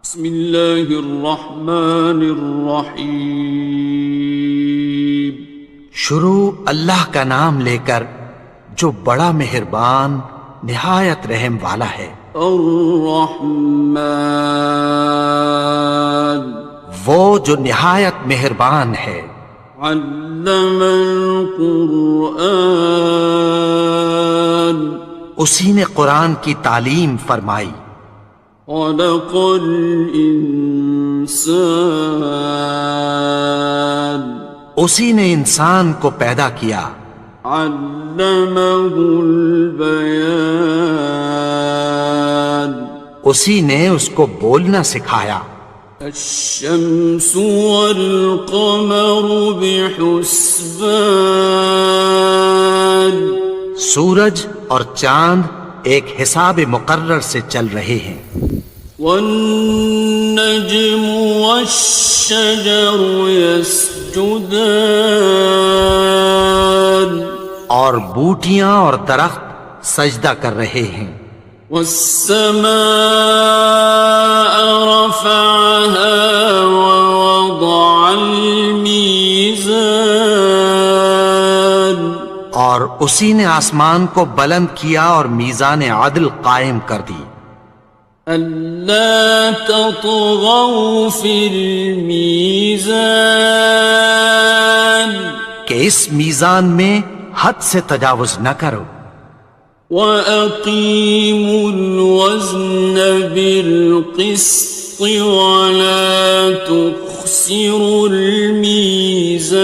بسم اللہ الرحمن الرحیم۔ شروع اللہ کا نام لے کر جو بڑا مہربان نہایت رحم والا ہے۔ الرحمن، وہ جو نہایت مہربان ہے۔ علم القرآن، اسی نے قرآن کی تعلیم فرمائی۔ خلق الانسان، اسی نے انسان کو پیدا کیا۔ علمہ البیان، اسی نے اس کو بولنا سکھایا۔ الشمس والقمر بحسبان، سورج اور چاند ایک حساب مقرر سے چل رہے ہیں۔ والنجم والشجر يسجدان، اور بوٹیاں اور درخت سجدہ کر رہے ہیں۔ والسماء رفعها ووضع الميزان، اور اسی نے آسمان کو بلند کیا اور میزان عدل قائم کر دی۔ ألا تطغوا في الميزان، کہ اس میزان میں حد سے تجاوز نہ کرو۔ وَأَقِيمُوا الْوَزْنَ بِالْقِسْطِ وَلَا تُخْسِرُوا الْمِيزَانَ،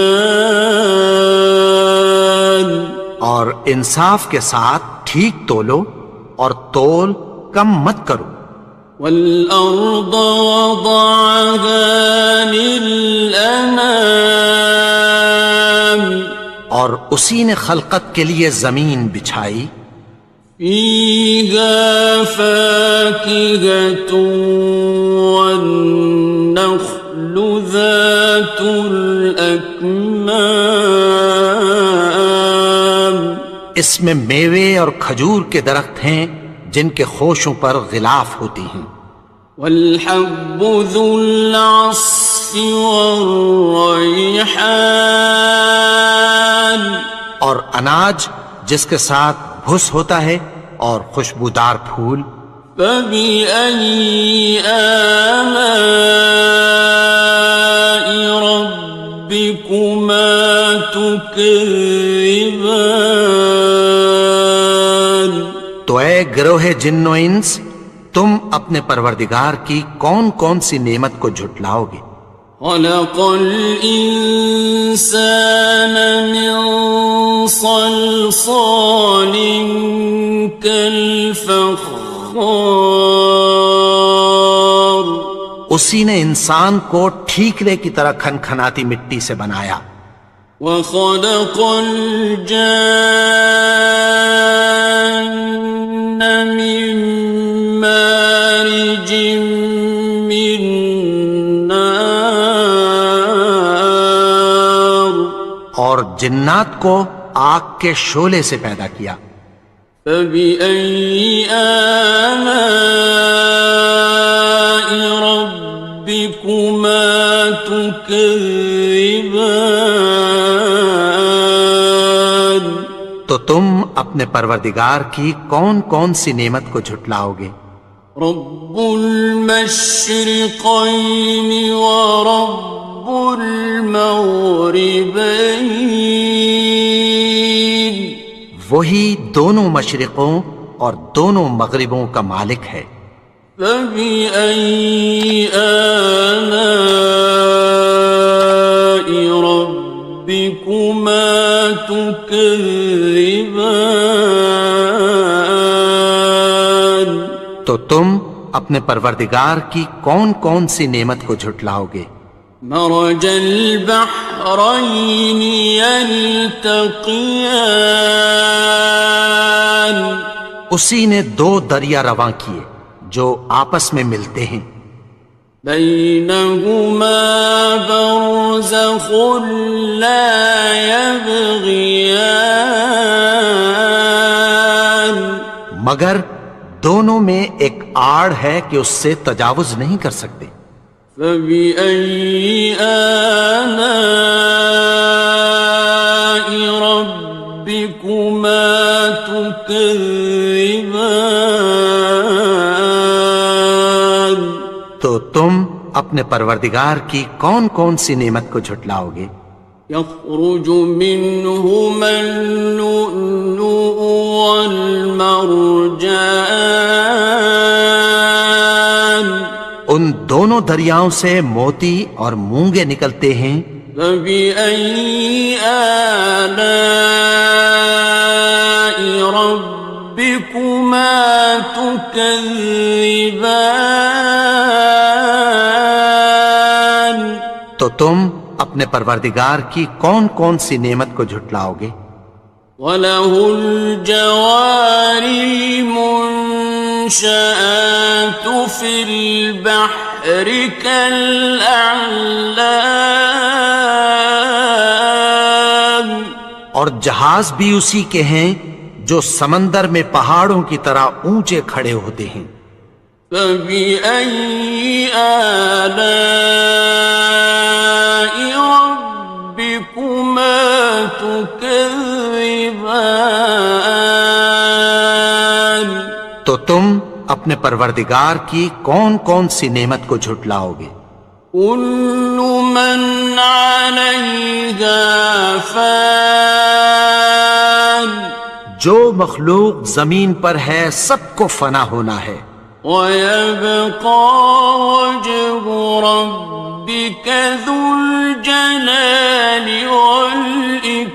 اور انصاف کے ساتھ ٹھیک تولو اور تول کم مت کرو۔ وَالْأَرْضَ وَضَعَهَا لِلْأَنَامِ، اور اسی نے خلقت کے لیے زمین بچھائی۔ فِيهَا فَاكِهَةٌ وَالنَّخْلُ ذَاتُ الْأَكْمَامِ، اس میں میوے اور کھجور کے درخت ہیں جن کے خوشوں پر غلاف ہوتی ہیں۔ وَالْحَبُّ ذُو الْعَصْفِ وَالرَّيْحَانِ، اور اناج جس کے ساتھ بھس ہوتا ہے اور خوشبودار پھول۔ فَبِأَيِّ آلَاءِ رَبِّكُمَا تُكَذِّبَانِ، تو اے گروہ جن و انس، تم اپنے پروردگار کی کون کون سی نعمت کو جھٹلاؤ گے؟ خَلَقَ الْإِنسَانَ مِنْ صَلْصَالٍ كَالْفَخَّارِ، اسی نے انسان کو ٹھیکرے کی طرح کھنکھناتی مٹی سے بنایا۔ وَخَلَقَ الْجَانَّ مِن مَّارِجٍ مِّن نَّارٍ، اور جنات کو آگ کے شعلے سے پیدا کیا۔ فَبِأَيِّ آلَاءِ رَبِّكُمَا تُكَذِّبَانِ، تو تم اپنے پروردگار کی کون کون سی نعمت کو جھٹلاؤ گے؟ رب المشرقین ورب المغربین، وہی دونوں مشرقوں اور دونوں مغربوں کا مالک ہے۔ فَبِأَيِّ آلَاءِ رَبِّكُمَا تُكَذِّبَانِ، تو تم اپنے پروردگار کی کون کون سی نعمت کو جھٹلاؤ گے؟ مرج البحرین یلتقیان، اسی نے دو دریا رواں کیے جو آپس میں ملتے ہیں۔ بینہما برزخ لا یبغیان، مگر دونوں میں ایک آڑ ہے کہ اس سے تجاوز نہیں کر سکتے۔ فبأي آلاء ربكما تكذبان؟ تو تم اپنے پروردگار کی کون کون سی نعمت کو جھٹلاؤ گے؟ يخرج منهما اللؤلؤ والمرجان، ان دونوں دریاؤں سے موتی اور مونگے نکلتے ہیں۔ فبأي آلاء ربكما تكذبان؟ تو تم اپنے پروردگار کی کون کون سی نعمت کو جھٹلاؤ گے؟ وَلَهُ الْجَوَارِ الْمُنشَآتُ فِي الْبَحْرِ كَالْأَعْلَامِ، اور جہاز بھی اسی کے ہیں جو سمندر میں پہاڑوں کی طرح اونچے کھڑے ہوتے ہیں۔ فَبِأَيِّ آلَاءِ رَبِّكُمَا تُكَذِّبَانِ؟ تو تم اپنے پروردگار کی کون کون سی نعمت کو جھٹلاؤ گے؟ كُلُّ مَنْ عَلَيْهَا فَانٍ، جو مخلوق زمین پر ہے سب کو فنا ہونا ہے۔ وَيَبْقَى وَجْهُ رَبِّكَ ذُو الْجَلَالِ وَالْإِكْرَامِ،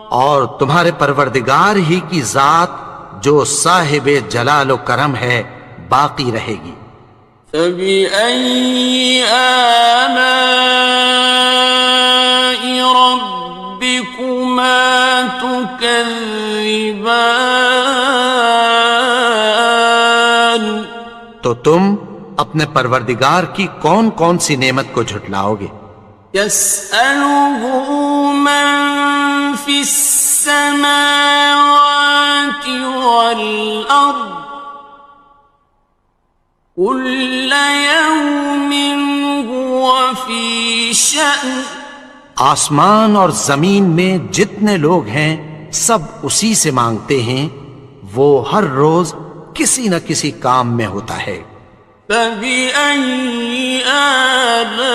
اور تمہارے پروردگار ہی کی ذات جو صاحب جلال و کرم ہے باقی رہے گی۔ فَبِأَيِّ آلَاءِ رَبِّكُمَا تُكَذِّبَانِ؟ تو تم اپنے پروردگار کی کون کون سی نعمت کو جھٹلاؤ گے؟ يَسْأَلُهُ مَن فِي السَّمَاوَاتِ وَالْأَرْضِ كُلَّ يَوْمٍ هُوَ فِي شَأْنٍ، آسمان اور زمین میں جتنے لوگ ہیں سب اسی سے مانگتے ہیں، وہ ہر روز کسی نہ کسی کام میں ہوتا ہے۔ فَبِأَيِّ آلَاءِ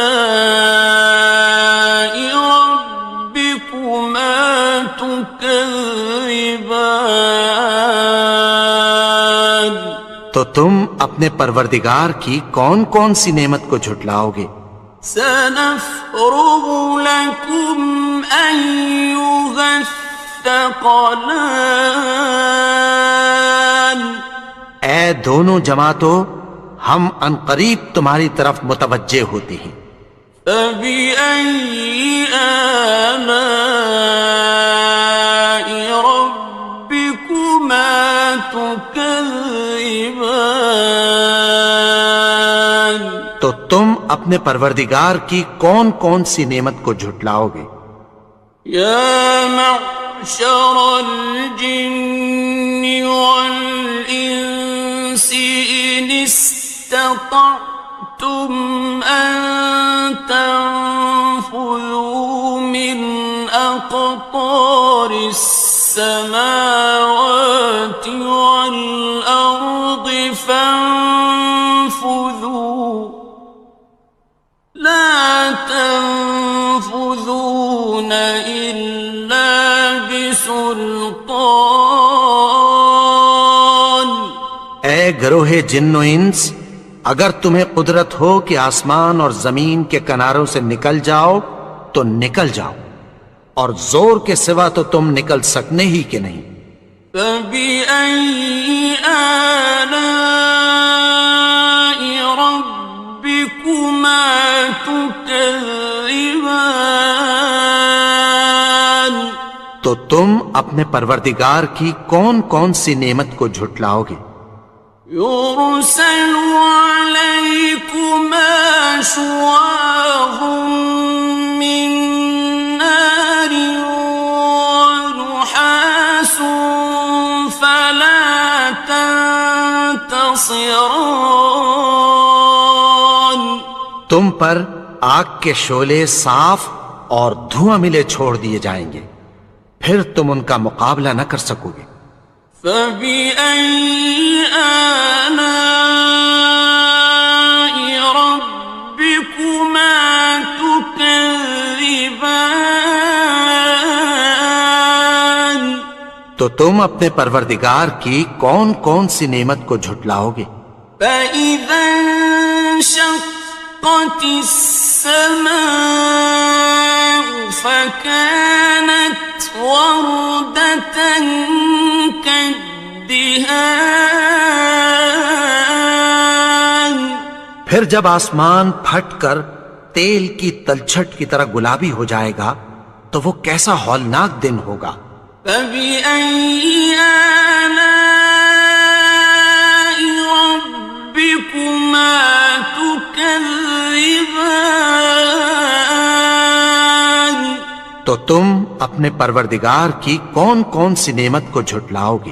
رَبِّكُمَا تُكَذِّبَانِ؟ تو تم اپنے پروردگار کی کون کون سی نعمت کو جھٹلاؤ گے؟ سَنَفْرُغُ لَكُمْ أَيُّهَ الثَّقَلَانِ، اے دونوں جماعتوں، ہم عنقریب تمہاری طرف متوجہ ہوتے ہیں۔ فَبِأَيِّ آلَاءِ رَبِّكُمَا تُكَذِّبَانِ؟ تو تم اپنے پروردگار کی کون کون سی نعمت کو جھٹلاؤ گے؟ يَا مَعْشَرَ الْجِنِّ وَالْإِنسِ إِنِ اسْتَطَعْتُمْ أَن تَنفُذُوا مِنْ أَقْطَارِ السَّمَاوَاتِ وَالْأَرْضِ فَانفُذُوا لَا تَنفُذُونَ إِلَّا بِسُلْطَانٍ۔ اے گروہ جن و انس، اگر تمہیں قدرت ہو کہ آسمان اور زمین کے کناروں سے نکل جاؤ تو نکل جاؤ، اور زور کے سوا تو تم نکل سکنے ہی کہ نہیں۔ فَبِأَيِّ آلَاءِ رَبِّكُمَا تُكَذِّبَانِ؟ تو تم اپنے پروردگار کی کون کون سی نعمت کو جھٹلاؤ گے؟ يُرْسَلُ عَلَيْكُمَا شُوَاظٌ مِّن نَّارٍ وَنُحَاسٌ فَلَا تنتصران. تم پر آگ کے شعلے صاف اور دھواں ملے چھوڑ دیے جائیں گے، پھر تم ان کا مقابلہ نہ کر سکو گے۔ فَبِأَيِّ آلَاءِ رَبِّكُمَا تُكَذِّبَانِ. تو تم اپنے پروردگار کی کون کون سی نعمت کو جھٹلاؤ گے؟ فَإِذَا انشَقَّتِ السَّمَاءُ فَكَانَتْ وَرْدَةً كَالدِّهَانِ. پھر جب آسمان پھٹ کر تیل کی تلچھٹ کی طرح گلابی ہو جائے گا تو وہ کیسا ہولناک دن ہوگا۔ فَبِأَيِّ آلَاءِ رَبِّكُمَا تُكَذِّبَانِ. تو تم اپنے پروردگار کی کون کون سی نعمت کو جھٹلاؤ گے؟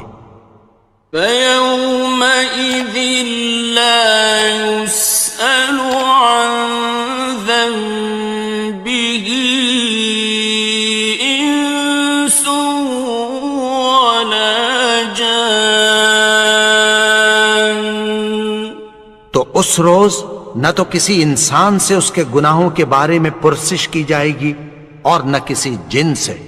فَيَوْمَئِذٍ لَا يُسْأَلُ عَنْ ذَنبِهِ إِنسٌ وَلَا جَانٌ. تو اس روز نہ تو کسی انسان سے اس کے گناہوں کے بارے میں پرسش کی جائے گی اور نہ کسی جن سے۔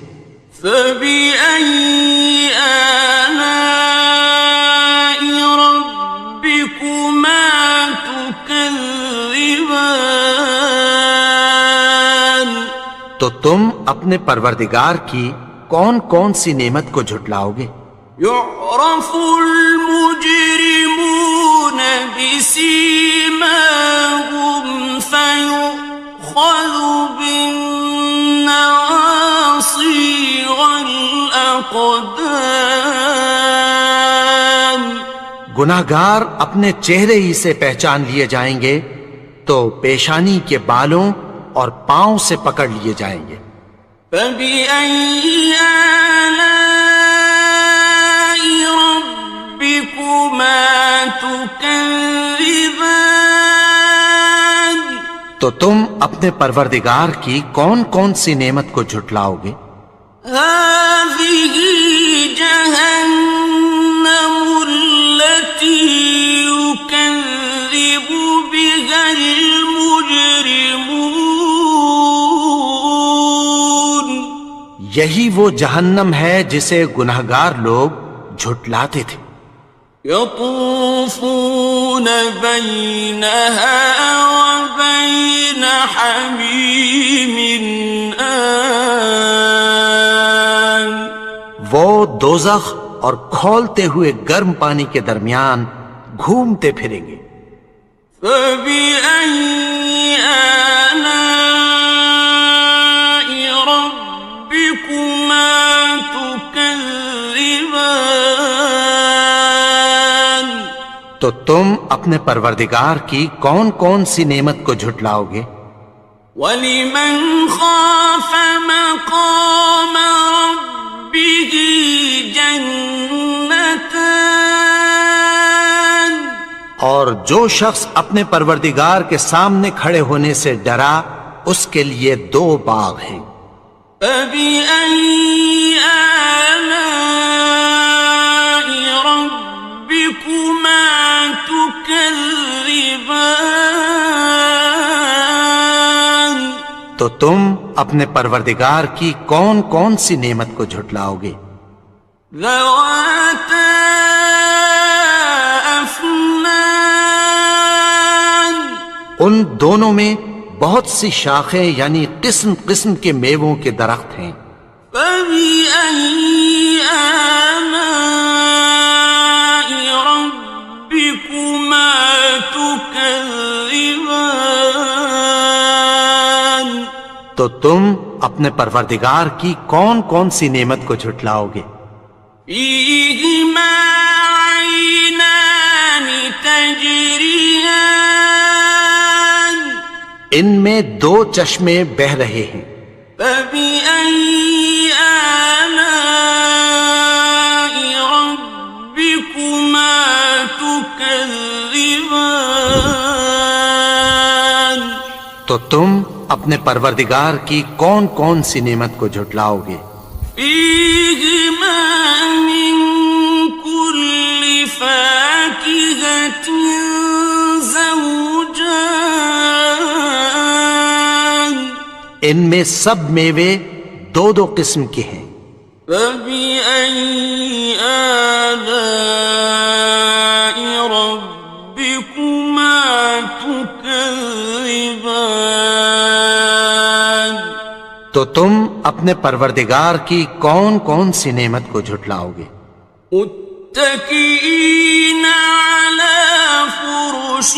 فَبِأَيِّ آلَاءِ رَبِّكُمَا تُكَذِّبَانِ. تو تم اپنے پروردگار کی کون کون سی نعمت کو جھٹلاؤ گے؟ يُعْرَفُ الْمُجْرِمُونَ بِسِيمَاهُمْ فَيُؤْخَذُ بِالنَّوَاصِي وَالْأَقْدَامِ. گناہگار اپنے چہرے ہی سے پہچان لیے جائیں گے تو پیشانی کے بالوں اور پاؤں سے پکڑ لیے جائیں گے۔ فَبِأَيِّ آلَاءِ رَبِّكُمَا تُكَذِّبَانِ. تو تم اپنے پروردگار کی کون کون سی نعمت کو جھٹلاؤ گے؟ هَٰذِهِ جَهَنَّمُ الَّتِي يُكَذِّبُ بِهَا الْمُجْرِمُونَ. یہی وہ جہنم ہے جسے گناہگار لوگ جھٹلاتے تھے۔ يَطُوفُونَ بَيْنَهَا وَبَيْنَ حَمِيمٍ آنٍ. وہ دوزخ اور کھولتے ہوئے گرم پانی کے درمیان گھومتے پھریں گے۔ فَبِأَيِّ آلَاءِ رَبِّكُمَا تُكَذِّبَانِ. تو تم اپنے پروردگار کی کون کون سی نعمت کو جھٹلاؤ گے؟ وَلِمَنْ خَافَ مَقَامَ رَبِّهِ جَنَّتَانِ. اور جو شخص اپنے پروردگار کے سامنے کھڑے ہونے سے ڈرا اس کے لیے 2 باغ ہیں۔ فَبِأَيِّ آلَاءِ رَبِّكُمَا تُكَذِّبَانِ. تو تم اپنے پروردگار کی کون کون سی نعمت کو جھٹلاؤ گے؟ ذَوَاتَا أَفْنَانٍ. ان دونوں میں بہت سی شاخیں یعنی قسم قسم کے میووں کے درخت ہیں۔ فَبِأَيِّ آلَاءِ رَبِّكُمَا تُكَذِّبَانِ. تو تم اپنے پروردگار کی کون کون سی نعمت کو جھٹلاؤ گے؟ فِيهِمَا عَيْنَانِ تَجْرِيَانِ. ان میں 2 چشمے بہہ رہے ہیں۔ فَبِأَيِّ آلَاءِ رَبِّكُمَا تُكَذِّبَانِ. تكذبان تو تم اپنے پروردگار کی کون کون سی نعمت کو جھٹلاؤ گے؟ فيهما من كل فاكهة زوجان ان میں سب میوے دو دو قسم کے ہیں۔ فبأي آلاء ربكما تكذبان تو تم اپنے پروردگار کی کون کون سی نعمت کو جھٹلاؤ گے؟ متكئين على فرش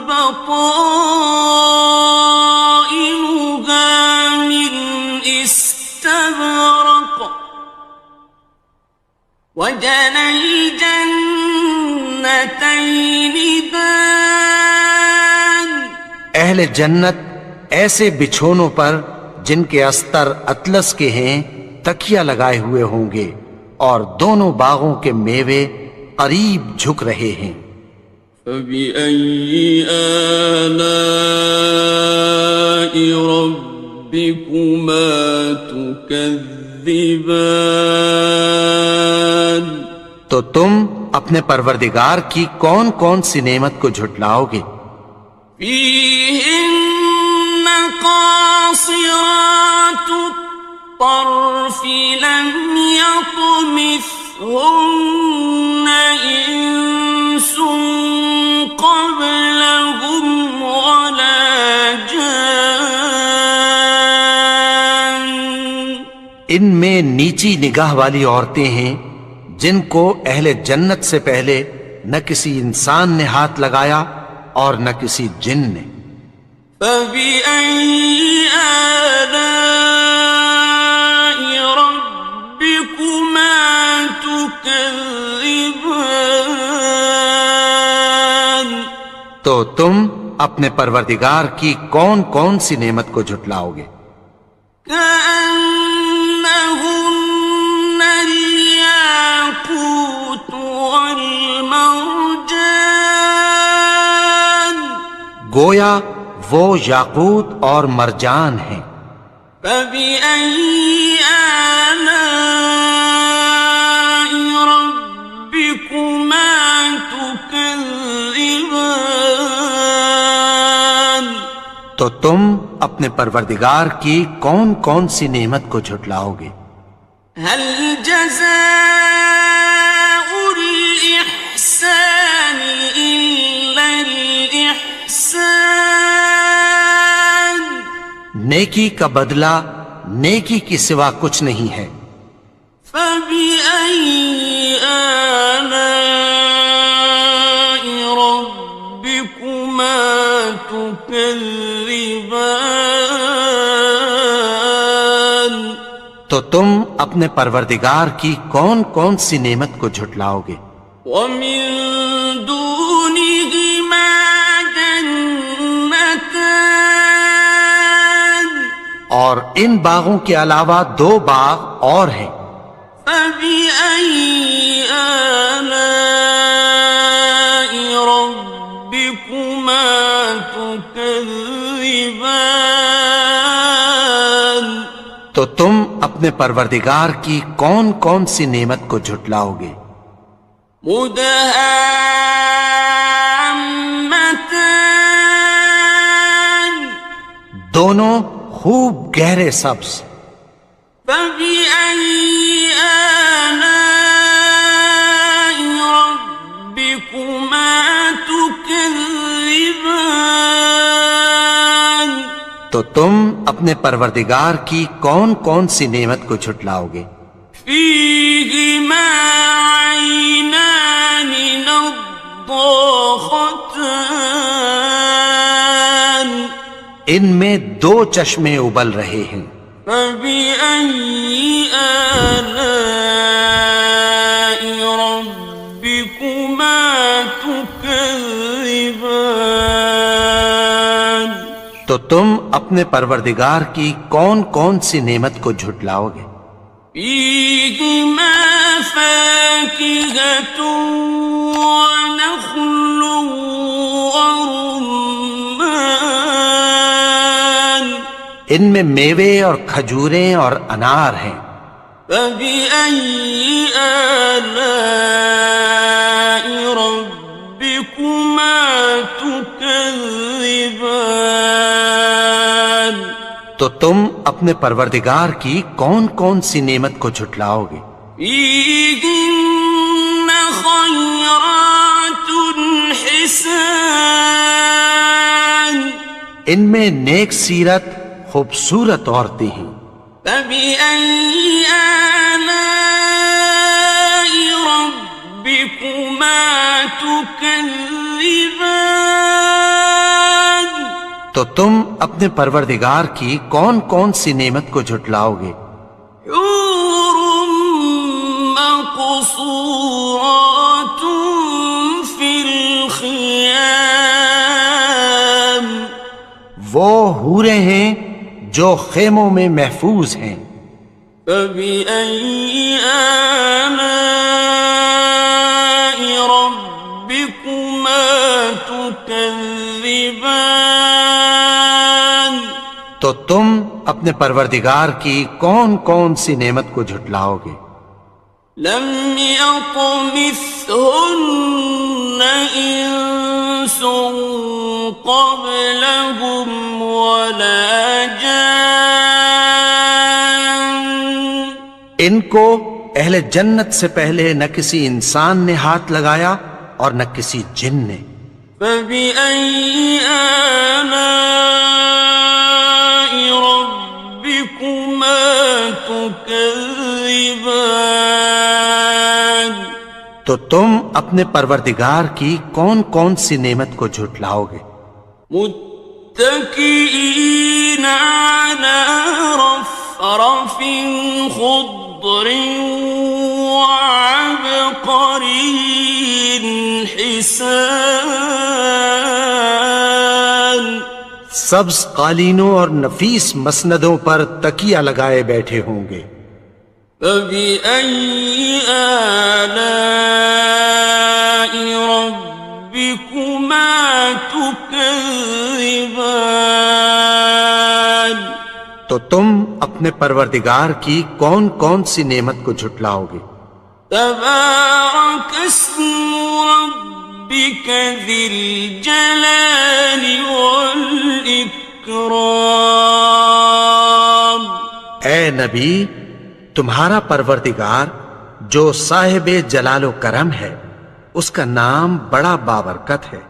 بطائنها من استبرق وجنى الجنتين دان اہل جنت ایسے بچھونوں پر جن کے استر اطلس کے ہیں تکیہ لگائے ہوئے ہوں گے، اور دونوں باغوں کے میوے قریب جھک رہے ہیں۔ فبأي آلاء ربكما تكذبان تو تم اپنے پروردگار کی کون کون سی نعمت کو جھٹلاؤ گے؟ فيهن قاصرات الطرف لم يطمثهن إنس قبلهم ولا جان ان میں نیچی نگاہ والی عورتیں ہیں جن کو اہل جنت سے پہلے نہ کسی انسان نے ہاتھ لگایا اور نہ کسی جن نے۔ فبأي آلاء ربكما تكذبان تو تم اپنے پروردگار کی کون کون سی نعمت کو جھٹلاؤ گے؟ كأنهن الياقوت والمرجان گویا وہ یاقوت اور مرجان ہیں۔ فبأي آلاء ربكما تكذبان تو تم اپنے پروردگار کی کون کون سی نعمت کو جھٹلاؤ گے؟ هل جزاء الإحسان إلا الإحسان نیکی کا بدلہ نیکی کی سوا کچھ نہیں ہے۔ فبأي آلاء ربكما تكذبان تو تم اپنے پروردگار کی کون کون سی نعمت کو جھٹلاؤ گے؟ ومن دونهما جنتان اور ان باغوں کے علاوہ دو باغ اور ہیں۔ فبأي آلاء ربكما تكذبان تو تم اپنے پروردگار کی کون کون سی نعمت کو جھٹلاؤ گے؟ مدهامتان دونوں خوب گہرے سبز۔ فبأي آلاء ربكما تكذبان تو تم اپنے پروردگار کی کون کون سی نعمت کو جھٹلاؤ گے؟ فيهما عينان نضاختان ان میں دو چشمے ابل رہے ہیں۔ فبأي آلاء ربكما تكذبان تو تم اپنے پروردگار کی کون کون سی نعمت کو جھٹلاؤ گے؟ فيهما فاكهة ونخل ورمان ان میں میوے اور کھجوریں اور انار ہیں. فبأي آلاء ربكما تكذبان تو تم اپنے پروردگار کی کون کون سی نعمت کو جھٹلاؤ گے؟ فيهن خيرات حسان ان میں نیک سیرت خوبصورت عورتیں ہیں. فبأي آلاء ربكما تكذبان تو تم اپنے پروردگار کی کون کون سی نعمت کو جھٹلاؤ گے؟ حور مقصورات في الخيام وہ حوریں ہیں جو خیموں میں محفوظ ہیں. فبأي آلاء ربكما تكذبان تو تم اپنے پروردگار کی کون کون سی نعمت کو جھٹلاؤ گے؟ لم يطمثهن إنس قبلهم ولا جان ان کو اہل جنت سے پہلے نہ کسی انسان نے ہاتھ لگایا اور نہ کسی جن نے. فبأي آلاء ربكما تكذبان تو تم اپنے پروردگار کی کون کون سی نعمت کو جھٹلاؤ گے؟ متكئين على رفرف خضر وعبقري حسان سبز قالینوں اور نفیس مسندوں پر تکیہ لگائے بیٹھے ہوں گے. فبأي آلاء ربكما تكذبان تو تم اپنے پروردگار کی کون کون سی نعمت کو جھٹلاؤ گے؟ تبارك اسم ربك ذي الجلال والإكرام اے نبی، تمہارا پروردگار جو صاحب جلال و کرم ہے، اس کا نام بڑا بابرکت ہے.